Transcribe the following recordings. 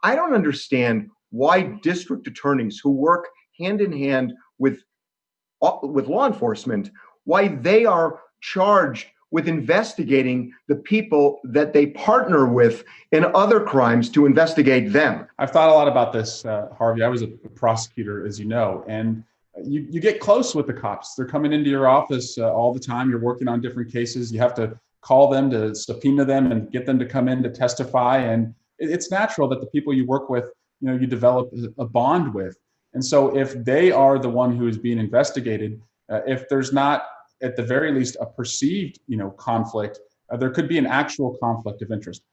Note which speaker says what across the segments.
Speaker 1: I don't understand why district attorneys who work hand in hand with law enforcement, why they are charged with investigating the people that they partner with in other crimes to investigate them.
Speaker 2: I've thought a lot about this, Harvey. I was a prosecutor, as you know, and you get close with the cops. They're coming into your office all the time. You're working on different cases. You have to call them to subpoena them and get them to come in to testify. And it's natural that the people you work with, you develop a bond with. And so if they are the one who is being investigated, if there's not, at the very least, a perceived, conflict, there could be an actual conflict of interest.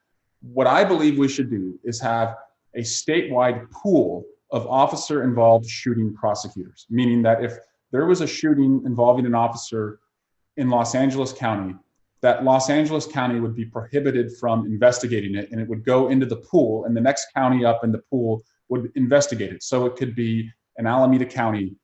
Speaker 2: What I believe we should do is have a statewide pool of officer-involved shooting prosecutors, meaning that if there was a shooting involving an officer in Los Angeles County, that Los Angeles County would be prohibited from investigating it, and it would go into the pool, and the next county up in the pool would investigate it. So it could be an Alameda County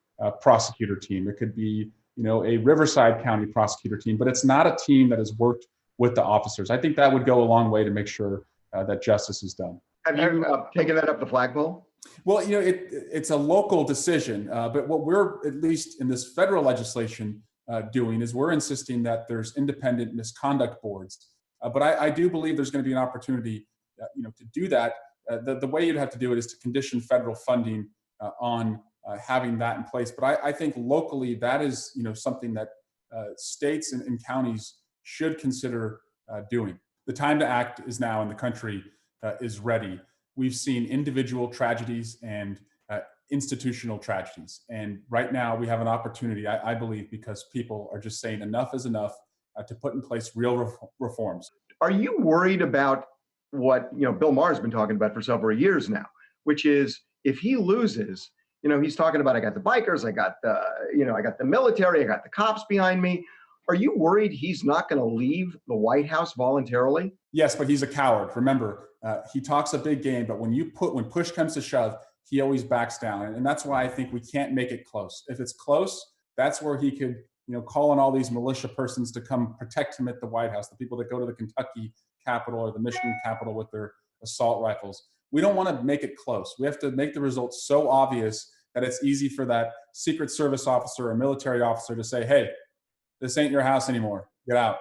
Speaker 2: prosecutor team. It could be, a Riverside County prosecutor team, but it's not a team that has worked with the officers. I think that would go a long way to make sure that justice is done.
Speaker 1: Have you taken that up the flagpole?
Speaker 2: Well, it's a local decision, but what we're, at least in this federal legislation, doing is we're insisting that there's independent misconduct boards. But I do believe there's going to be an opportunity, to do that. The way you'd have to do it is to condition federal funding on having that in place. But I think locally that is, something that states and counties should consider doing. The time to act is now, and the country is ready. We've seen individual tragedies and institutional tragedies. And right now we have an opportunity, I believe, because people are just saying enough is enough, to put in place real reforms.
Speaker 1: Are you worried about what, Bill Maher's been talking about for several years now, which is if he loses, he's talking about, I got the bikers, I got the military, I got the cops behind me. Are you worried he's not going to leave the White House voluntarily?
Speaker 2: Yes, but he's a coward. Remember, he talks a big game, but when push comes to shove, he always backs down. And that's why I think we can't make it close. If it's close, that's where he could, call on all these militia persons to come protect him at the White House, the people that go to the Kentucky Capitol or the Michigan Capitol with their assault rifles. We don't want to make it close. We have to make the results so obvious that it's easy for that Secret Service officer or military officer to say, hey, this ain't your house anymore. Get out.